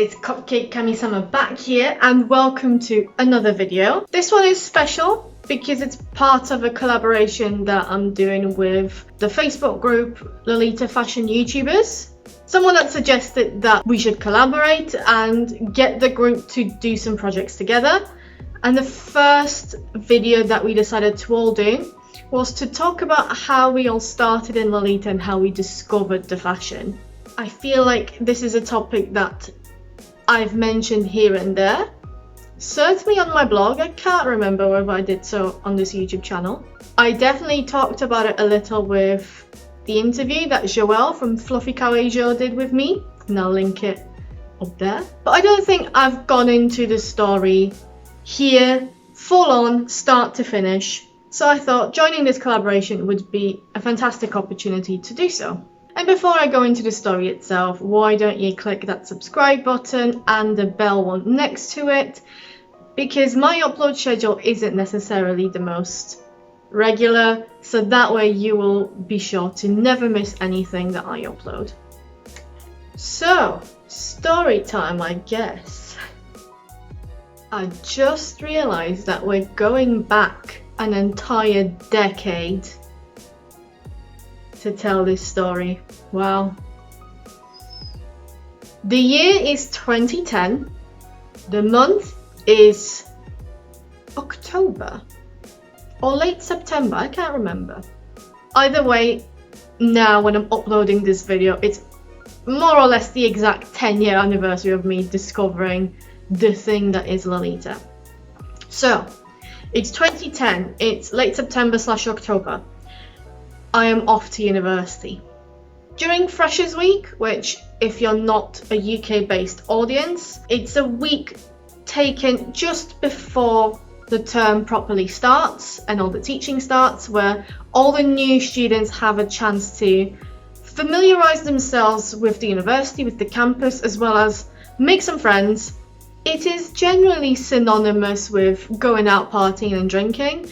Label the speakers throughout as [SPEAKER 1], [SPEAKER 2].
[SPEAKER 1] it's Cupcake Kami-sama back here and welcome to another video. This one is special because it's part of a collaboration that I'm doing with the Facebook group Lolita Fashion YouTubers. Someone had suggested that we should collaborate and get the group to do some projects together. And the first video that we decided to all do was to talk about how we all started in Lolita and how we discovered the fashion. I feel like this is a topic that I've mentioned here and there. Certainly on my blog, I can't remember whether I did so on this YouTube channel. I definitely talked about it a little with the interview that Joel from Fluffy Kawaii did with me, and I'll link it up there. But I don't think I've gone into the story here full on, start to finish. So I thought joining this collaboration would be a fantastic opportunity to do so. And before I go into the story itself, why don't you click that subscribe button and the bell one next to it, because my upload schedule isn't necessarily the most regular, so that way you will be sure to never miss anything that I upload. So, story time, I guess. I just realised that we're going back an entire decade to tell this story. Wow. The year is 2010. The month is October or late September, I can't remember. Either way, now when I'm uploading this video, it's more or less the exact 10-year anniversary of me discovering the thing that is Lolita. So, it's 2010, it's late September / October. I am off to university. During Freshers Week, which if you're not a UK based audience, it's a week taken just before the term properly starts and all the teaching starts, where all the new students have a chance to familiarise themselves with the university, with the campus, as well as make some friends. It is generally synonymous with going out partying and drinking,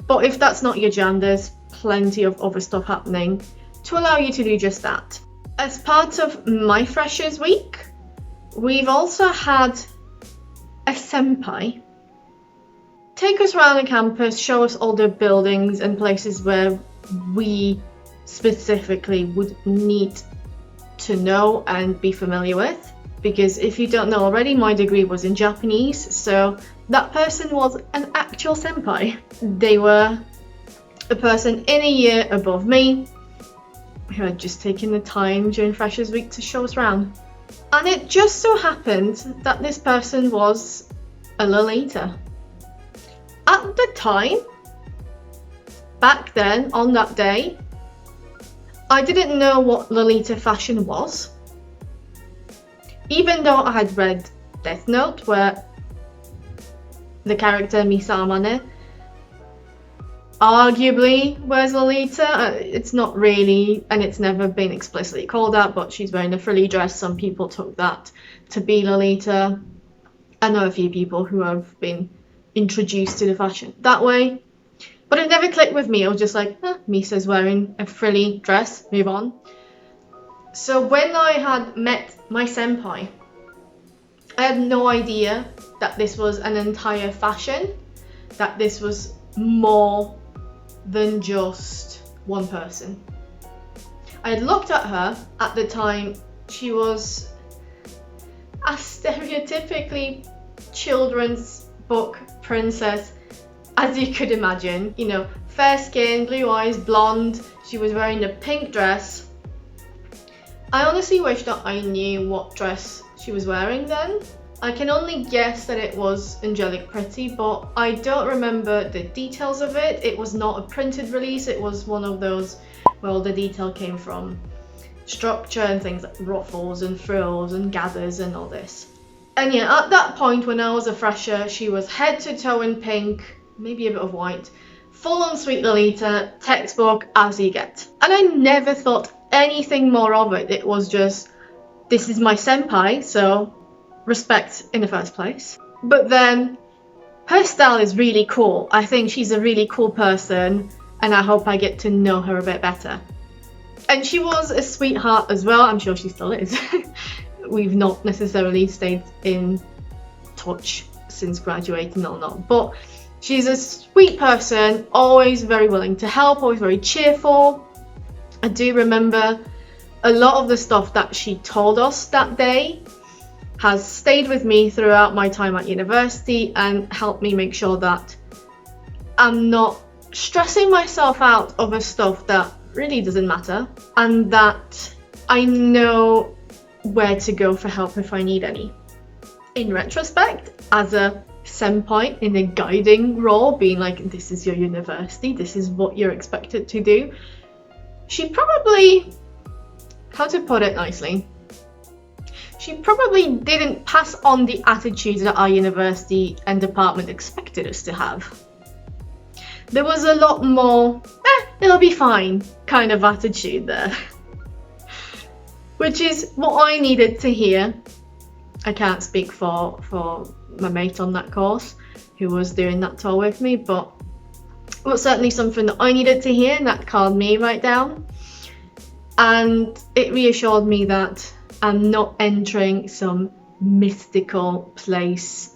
[SPEAKER 1] but if that's not your jam, there's plenty of other stuff happening to allow you to do just that. As part of my Freshers Week, we've also had a senpai take us around the campus, show us all the buildings and places where we specifically would need to know and be familiar with. Because if you don't know already, my degree was in Japanese, so that person was an actual senpai. They were a person in a year above me who had just taken the time during Freshers Week to show us around. And it just so happened that this person was a Lolita. At the time, back then, on that day, I didn't know what Lolita Fashion was. Even though I had read Death Note, where the character Misa Amane arguably wears Lolita. It's not really, and it's never been explicitly called out, but she's wearing a frilly dress. Some people took that to be Lolita. I know a few people who have been introduced to the fashion that way, but it never clicked with me. I was just like, Misa's wearing a frilly dress, move on. So when I had met my senpai, I had no idea that this was an entire fashion, that this was more than just one person. I had looked at her at the time. She was a stereotypically children's book princess, as you could imagine. You know, fair skin, blue eyes, blonde. She was wearing a pink dress. I honestly wish that I knew what dress she was wearing then. I can only guess that it was angelic pretty, but I don't remember the details of it. It was not a printed release, it was one of those, well, the detail came from structure and things like ruffles and frills and gathers and all this. And yeah, at that point when I was a fresher, she was head to toe in pink, maybe a bit of white, full on Sweet Lolita, textbook as you get. And I never thought anything more of it. It was just, this is my senpai, so respect in the first place. But then her style is really cool. I think she's a really cool person and I hope I get to know her a bit better. And she was a sweetheart as well. I'm sure she still is. we've not necessarily stayed in touch since graduating or not, but she's a sweet person, always very willing to help, always very cheerful. I do remember a lot of the stuff that she told us that day has stayed with me throughout my time at university and helped me make sure that I'm not stressing myself out over stuff that really doesn't matter, and that I know where to go for help if I need any. In retrospect, as a senpai in a guiding role, being like, this is your university, this is what you're expected to do, she probably, how to put it nicely, she probably didn't pass on the attitudes that our university and department expected us to have. There was a lot more, it'll be fine kind of attitude there. Which is what I needed to hear. I can't speak for my mate on that course who was doing that tour with me, but it was certainly something that I needed to hear, and that calmed me right down. And it reassured me that I'm not entering some mystical place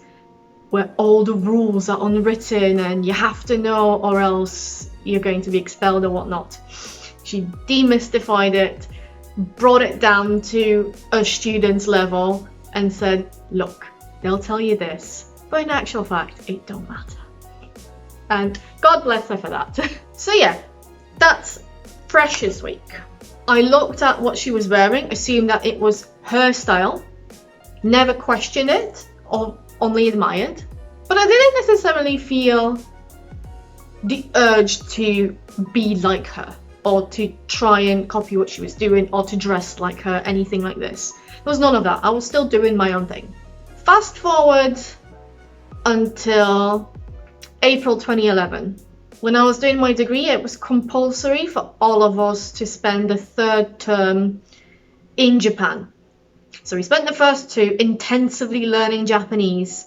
[SPEAKER 1] where all the rules are unwritten and you have to know or else you're going to be expelled or whatnot. She demystified it, brought it down to a student's level and said, look, they'll tell you this, but in actual fact, it don't matter. And God bless her for that. So yeah, that's Freshers Week. I looked at what she was wearing, assumed that it was her style, never questioned it or only admired, but I didn't necessarily feel the urge to be like her or to try and copy what she was doing or to dress like her, anything like this. There was none of that. I was still doing my own thing. Fast forward until April 2011. When I was doing my degree, it was compulsory for all of us to spend the third term in Japan. So we spent the first two intensively learning Japanese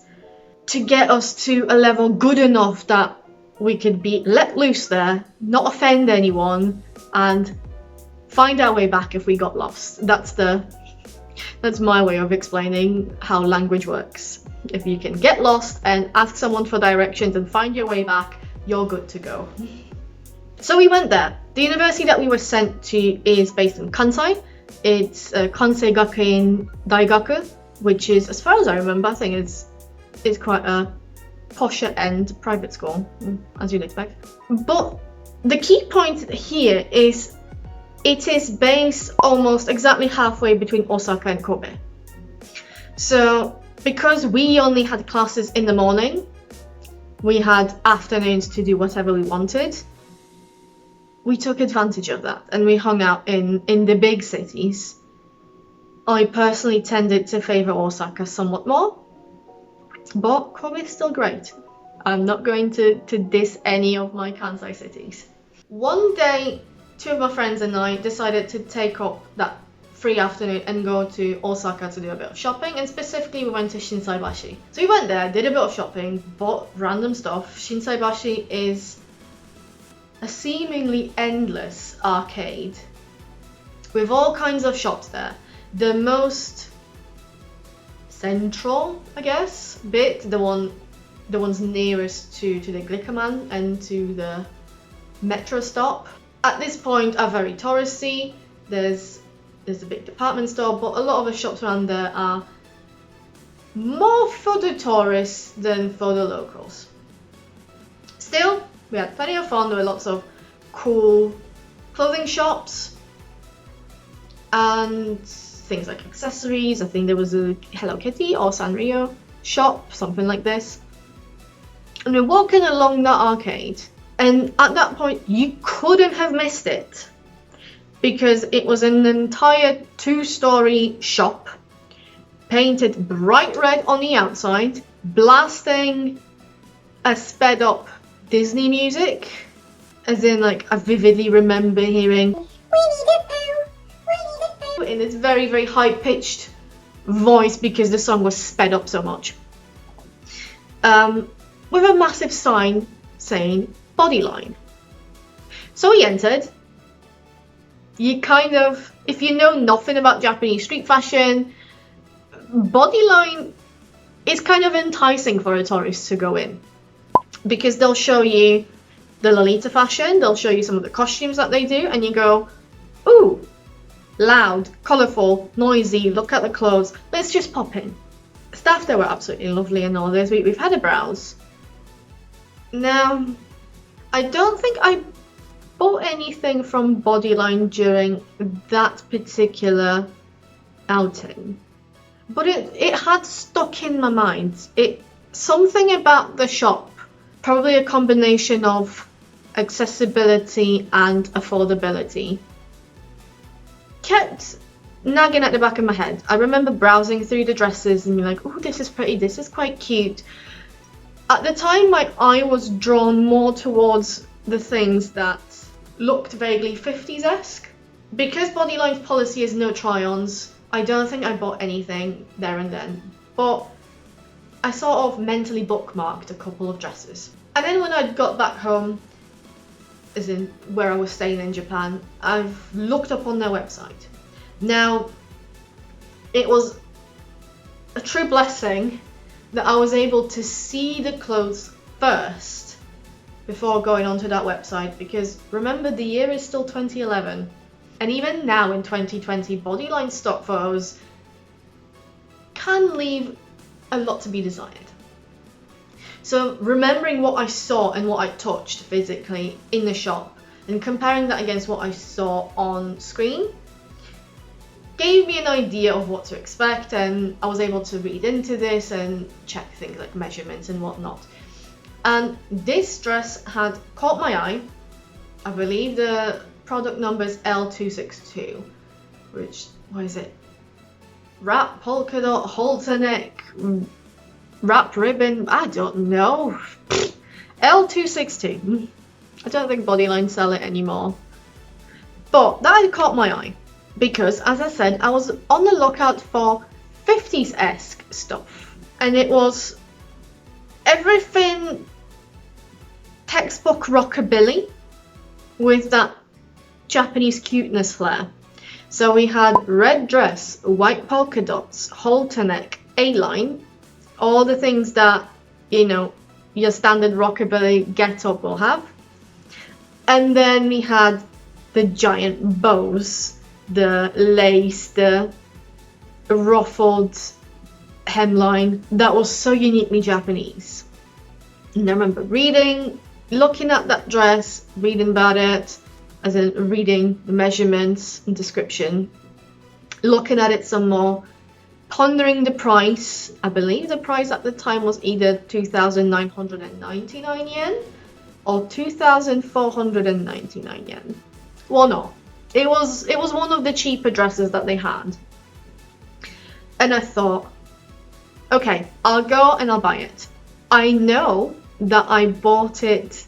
[SPEAKER 1] to get us to a level good enough that we could be let loose there, not offend anyone, and find our way back if we got lost. That's my way of explaining how language works. If you can get lost and ask someone for directions and find your way back, you're good to go. So we went there. The university that we were sent to is based in Kansai. It's Kansai Gakuin Daigaku, which is, as far as I remember, I think it's quite a posher end private school, as you'd expect. But the key point here is it is based almost exactly halfway between Osaka and Kobe. So because we only had classes in the morning, we had afternoons to do whatever we wanted. We took advantage of that and we hung out in the big cities. I personally tended to favour Osaka somewhat more, but Kobe is still great. I'm not going to diss any of my Kansai cities. One day, two of my friends and I decided to take up that free afternoon and go to Osaka to do a bit of shopping, and specifically we went to Shinsaibashi. So we went there, did a bit of shopping, bought random stuff. Shinsaibashi is a seemingly endless arcade with all kinds of shops there. The most central, I guess, bit, the ones nearest to the Glickerman and to the metro stop, at this point are very touristy. There's a big department store, but a lot of the shops around there are more for the tourists than for the locals. Still, we had plenty of fun. There were lots of cool clothing shops and things like accessories. I think there was a Hello Kitty or Sanrio shop, something like this. And we're walking along that arcade, and at that point you couldn't have missed it because it was an entire 2-story shop painted bright red on the outside, blasting a sped up Disney music, as in like I vividly remember hearing in this very, very high-pitched voice because the song was sped up so much, with a massive sign saying Bodyline. So we entered. You kind of, if you know nothing about Japanese street fashion, Bodyline is kind of enticing for a tourist to go in, because they'll show you the Lolita fashion, they'll show you some of the costumes that they do, and you go, ooh, loud, colourful, noisy, look at the clothes, let's just pop in. Staff there were absolutely lovely and all this. We've had a browse. Now, I don't think I bought anything from Bodyline during that particular outing, but it had stuck in my mind. Something about the shop, probably a combination of accessibility and affordability, kept nagging at the back of my head. I remember browsing through the dresses and being like, oh, this is pretty, this is quite cute. At the time, my eye was drawn more towards the things that looked vaguely 50s-esque. Because Bodyline's policy is no try-ons, I don't think I bought anything there and then. But I sort of mentally bookmarked a couple of dresses. And then when I got back home, as in where I was staying in Japan, I've looked up on their website. Now, it was a true blessing that I was able to see the clothes first before going onto that website, because remember, the year is still 2011, and even now in 2020, Bodyline stock photos can leave a lot to be desired. So remembering what I saw and what I touched physically in the shop and comparing that against what I saw on screen gave me an idea of what to expect, and I was able to read into this and check things like measurements and whatnot. And this dress had caught my eye. I believe the product number is L262, which, what is it? Wrap, polka dot, halter neck, wrap ribbon, I don't know. L262. I don't think Bodyline sell it anymore. But that had caught my eye, because, as I said, I was on the lookout for 50s-esque stuff. And it was everything textbook rockabilly with that Japanese cuteness flair. So we had red dress, white polka dots, halter neck, A-line, all the things that, you know, your standard rockabilly get-up will have. And then we had the giant bows, the lace, the ruffled hemline that was so uniquely Japanese. And I remember looking at that dress, reading about it, as in reading the measurements and description, looking at it some more, pondering the price. I believe the price at the time was either 2,999 yen or 2,499 yen. Well, no. It was one of the cheaper dresses that they had. And I thought, okay, I'll go and I'll buy it. I know that I bought it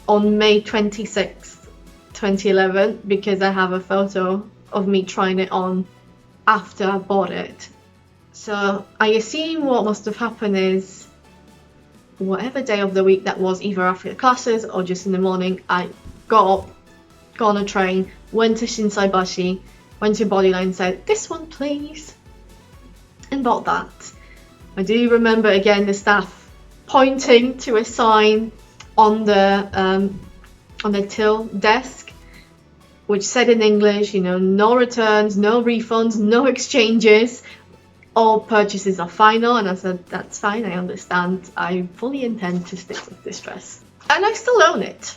[SPEAKER 1] on May 26th, 2011, because I have a photo of me trying it on after I bought it. So I assume what must have happened is, whatever day of the week that was, either after classes or just in the morning, I got up, got on a train, went to Shinsaibashi, went to Bodyline, said, this one please, and bought that. I do remember again the staff pointing to a sign on the till desk, which said in English, you know, no returns, no refunds, no exchanges, all purchases are final. And I said, that's fine, I understand, I fully intend to stick with this dress. And I still own it.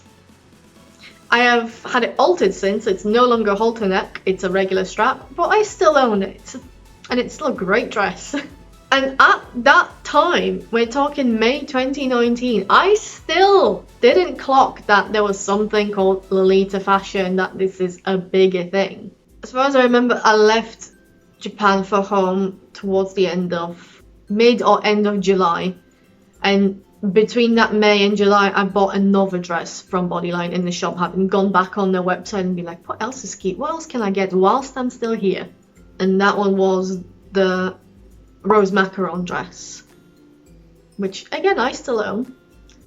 [SPEAKER 1] I have had it altered since. It's no longer halter neck, it's a regular strap, but I still own it. And it's still a great dress. And at that time, we're talking May 2019, I still didn't clock that there was something called Lolita Fashion, that this is a bigger thing. As far as I remember, I left Japan for home towards the end of mid or end of July. And between that May and July, I bought another dress from Bodyline in the shop, having gone back on their website and be like, what else is cute? What else can I get whilst I'm still here? And that one was the rose macaron dress, which again I still own.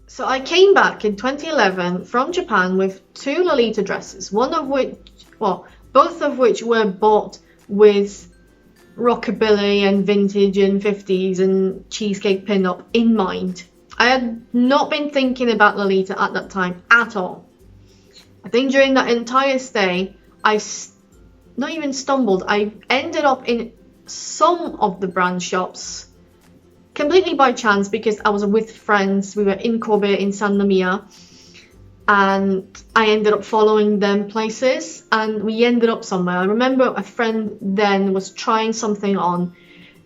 [SPEAKER 1] So I came back in 2011 from Japan with two Lolita dresses, both of which were bought with rockabilly and vintage and 50s and cheesecake pin-up in mind. I had not been thinking about Lolita at that time at all. I think during that entire stay, I not even stumbled, I ended up in some of the brand shops completely by chance because I was with friends. We were in Kobe, in San Nomiya, and I ended up following them places and we ended up somewhere. I remember a friend then was trying something on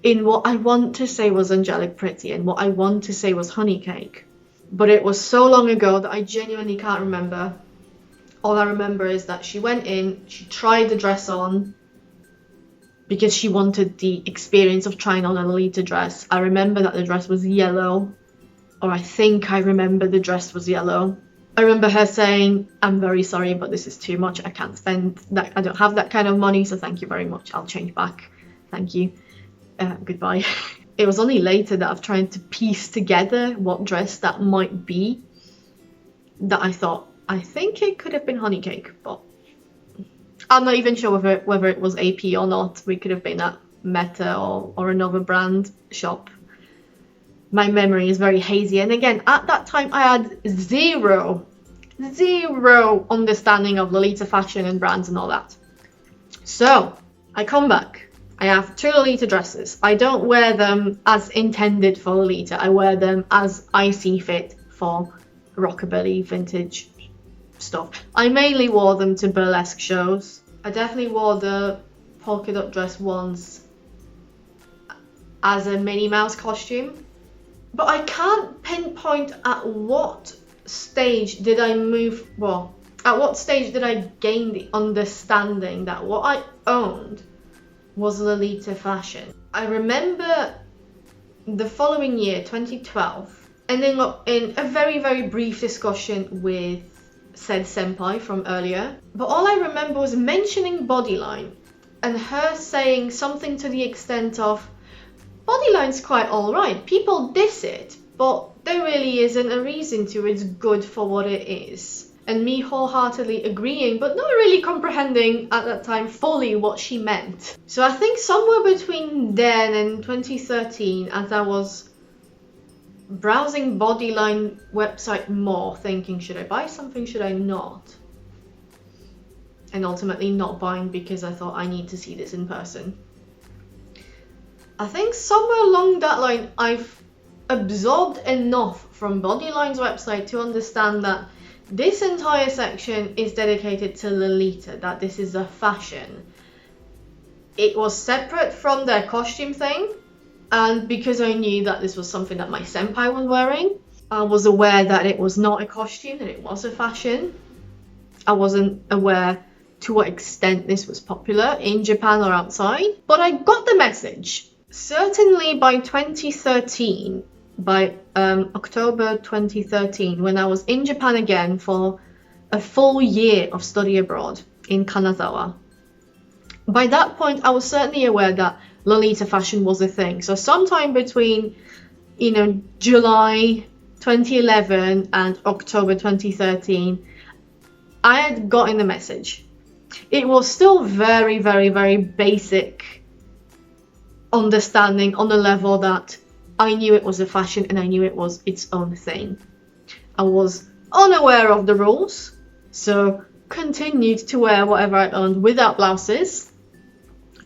[SPEAKER 1] in what I want to say was Angelic Pretty and what I want to say was Honey Cake. But it was so long ago that I genuinely can't remember. All I remember is that she went in, she tried the dress on because she wanted the experience of trying on a Lolita dress. I remember that the dress was yellow, or I think I remember the dress was yellow. I remember her saying, "I'm very sorry, but this is too much. I can't spend that. I don't have that kind of money, so thank you very much. I'll change back. Thank you. Goodbye." It was only later that I've tried to piece together what dress that might be that I thought, I think it could have been Honey Cake, but I'm not even sure whether it was AP or not. We could have been at Meta or another brand shop. My memory is very hazy. And again, at that time, I had zero understanding of Lolita fashion and brands and all that. So I come back. I have 2 Lolita dresses. I don't wear them as intended for Lolita. I wear them as I see fit for rockabilly vintage stuff. I mainly wore them to burlesque shows. I definitely wore the polka dot dress once as a Minnie Mouse costume. But I can't pinpoint at what stage did I gain the understanding that what I owned was Lolita fashion. I remember the following year, 2012, ending up in a very, very brief discussion with said senpai from earlier. But all I remember was mentioning Bodyline and her saying something to the extent of, Bodyline's quite alright, people diss it, but there really isn't a reason to, it's good for what it is. And me wholeheartedly agreeing, but not really comprehending at that time fully what she meant. So I think somewhere between then and 2013, as I was browsing Bodyline website more, thinking, should I buy something, should I not? And ultimately not buying because I thought I need to see this in person. I think somewhere along that line, I've absorbed enough from Bodyline's website to understand that this entire section is dedicated to Lolita, that this is a fashion. It was separate from their costume thing, and because I knew that this was something that my senpai was wearing, I was aware that it was not a costume, that it was a fashion. I wasn't aware to what extent this was popular in Japan or outside, but I got the message. Certainly by 2013, by October 2013, when I was in Japan again for a full year of study abroad in Kanazawa. By that point, I was certainly aware that Lolita fashion was a thing. So sometime between, July 2011 and October 2013, I had gotten the message. It was still very, very, very basic understanding on the level that I knew it was a fashion and I knew it was its own thing. I was unaware of the rules, so continued to wear whatever I owned without blouses,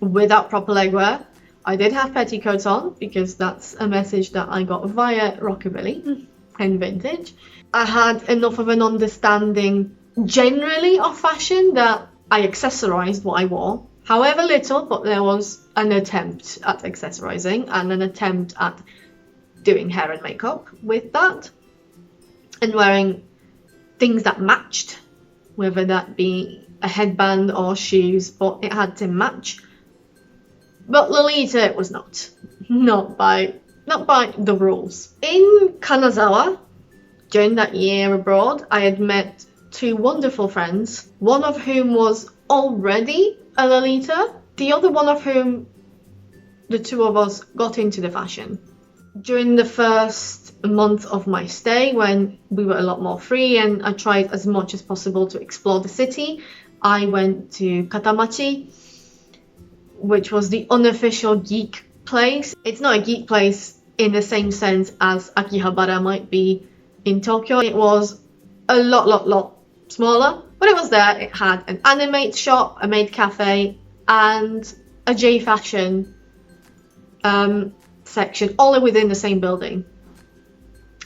[SPEAKER 1] without proper legwear. I did have petticoats on because that's a message that I got via rockabilly and vintage. I had enough of an understanding generally of fashion that I accessorized what I wore. However little, but there was an attempt at accessorizing and an attempt at doing hair and makeup with that and wearing things that matched, whether that be a headband or shoes, but it had to match. But Lolita it was not by the rules. In Kanazawa, during that year abroad, I had met 2 wonderful friends, one of whom was already a Lolita, the other one of whom the 2 of us got into the fashion. During the first month of my stay, when we were a lot more free and I tried as much as possible to explore the city, I went to Katamachi, which was the unofficial geek place. It's not a geek place in the same sense as Akihabara might be in Tokyo. It was a lot smaller, but it was there. It had an anime shop, a maid cafe, and a J fashion section, all within the same building.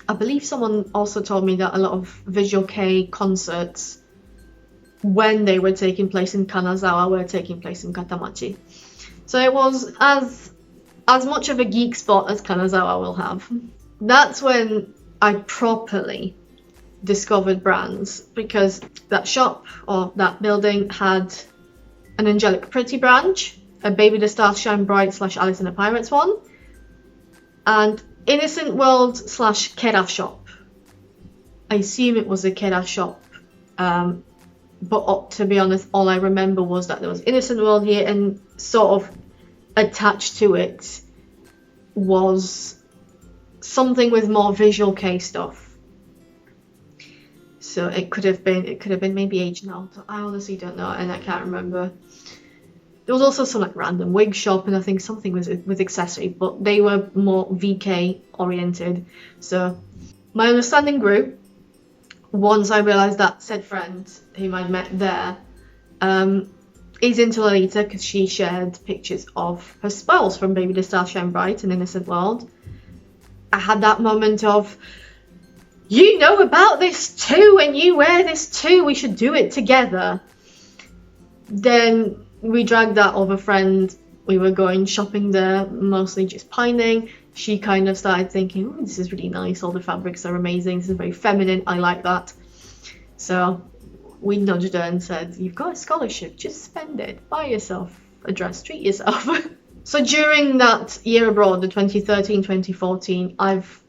[SPEAKER 1] I believe someone also told me that a lot of Visual Kei concerts, when they were taking place in Kanazawa, were taking place in Katamachi. So it was as much of a geek spot as Kanazawa will have. That's when I properly discovered brands, because that shop or that building had an Angelic Pretty branch, a Baby the Stars Shine Bright / Alice in the Pirates one, and Innocent World / Kera shop. I assume it was a Kera shop, but to be honest, all I remember was that there was Innocent World here, and sort of attached to it was something with more Visual Kei stuff. So it could have been maybe H&L. I honestly don't know, and I can't remember. There was also some like random wig shop, and I think something was with accessory, but they were more VK oriented. So my understanding grew once I realised that said friend whom I'd met there is into Lolita, because she shared pictures of her spells from Baby the Star Shine Bright and Innocent World. I had that moment of, you know about this too, and you wear this too, we should do it together. Then we dragged that other friend. We were going shopping there, mostly just pining. She kind of started thinking, oh, this is really nice, all the fabrics are amazing, this is very feminine, I like that. So we nudged her and said, you've got a scholarship, just spend it, buy yourself a dress, treat yourself. So during that year abroad, the 2013-2014, I've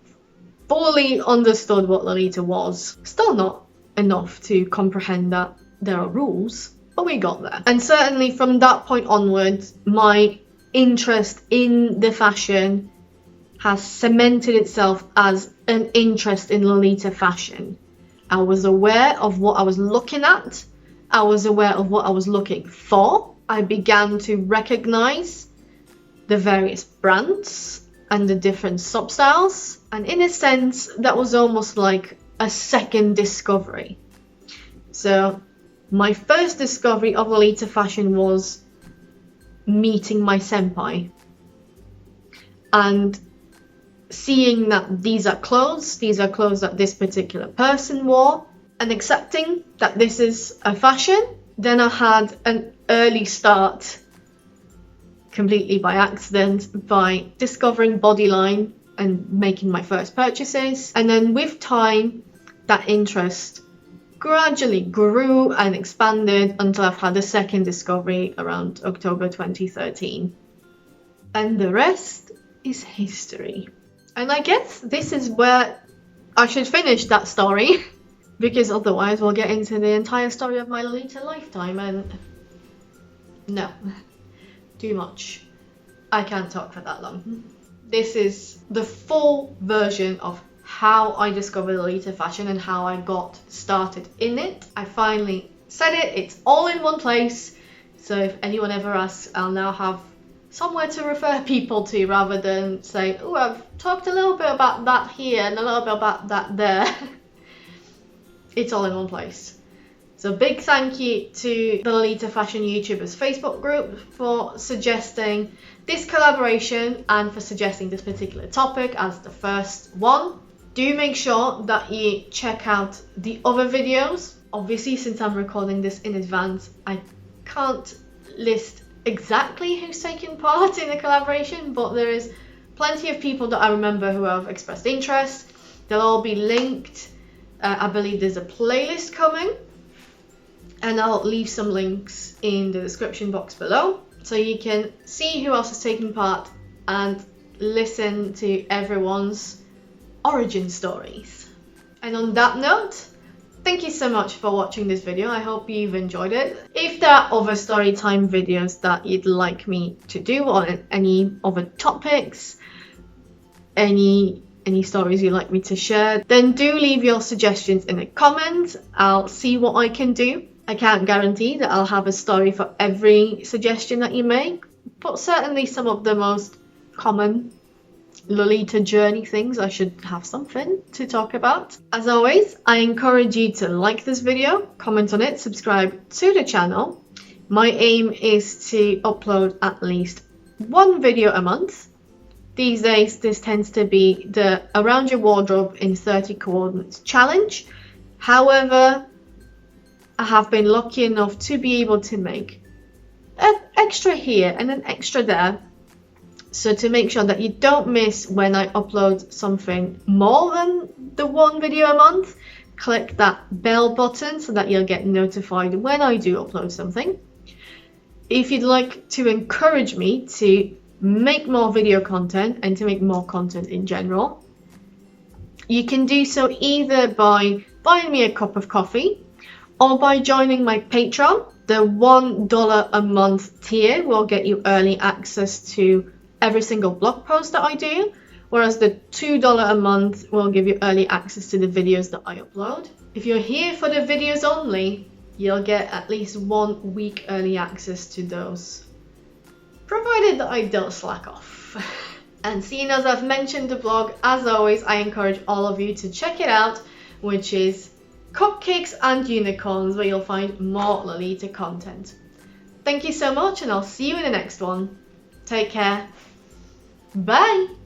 [SPEAKER 1] fully understood what Lolita was. Still not enough to comprehend that there are rules, but we got there. And certainly from that point onwards, my interest in the fashion has cemented itself as an interest in Lolita fashion. I was aware of what I was looking at. I was aware of what I was looking for. I began to recognize the various brands and the different substyles. And in a sense, that was almost like a second discovery. So my first discovery of Lolita fashion was meeting my senpai and seeing that these are clothes that this particular person wore, and accepting that this is a fashion. Then I had an early start, completely by accident, by discovering Bodyline and making my first purchases. And then with time, that interest gradually grew and expanded until I've had a second discovery around October 2013. And the rest is history. And I guess this is where I should finish that story, because otherwise we'll get into the entire story of my Lolita lifetime, and no, too much. I can't talk for that long. This is the full version of how I discovered Lolita fashion and how I got started in it. I finally said it, it's all in one place. So if anyone ever asks, I'll now have somewhere to refer people to, rather than say, oh, I've talked a little bit about that here and a little bit about that there. It's all in one place. So big thank you to the Lolita Fashion YouTubers Facebook group for suggesting this collaboration and for suggesting this particular topic as the first one. Do make sure that you check out the other videos. Obviously, since I'm recording this in advance, I can't list exactly who's taken part in the collaboration, but there is plenty of people that I remember who have expressed interest. They'll all be linked. I believe there's a playlist coming, and I'll leave some links in the description box below so you can see who else has taken part and listen to everyone's origin stories. And on that note, thank you so much for watching this video. I hope you've enjoyed it. If there are other Storytime videos that you'd like me to do on any other topics, any stories you'd like me to share, then do leave your suggestions in the comments. I'll see what I can do. I can't guarantee that I'll have a story for every suggestion that you make, but certainly some of the most common Lolita journey things. I should have something to talk about. As always, I encourage you to like this video, comment on it, subscribe to the channel. My aim is to upload at least one video a month. These days, this tends to be the Around Your Wardrobe in 30 Coordinates challenge. However, I have been lucky enough to be able to make an extra here and an extra there. So to make sure that you don't miss when I upload something more than the one video a month, click that bell button so that you'll get notified when I do upload something. If you'd like to encourage me to make more video content and to make more content in general, you can do so either by buying me a cup of coffee or by joining my Patreon. The $1 a month tier will get you early access to every single blog post that I do, whereas the $2 a month will give you early access to the videos that I upload. If you're here for the videos only, you'll get at least 1 week early access to those, provided that I don't slack off. And seeing as I've mentioned the blog, as always, I encourage all of you to check it out, which is Cupcakes and Unicorns, where you'll find more Lolita content. Thank you so much, and I'll see you in the next one. Take care. Bye!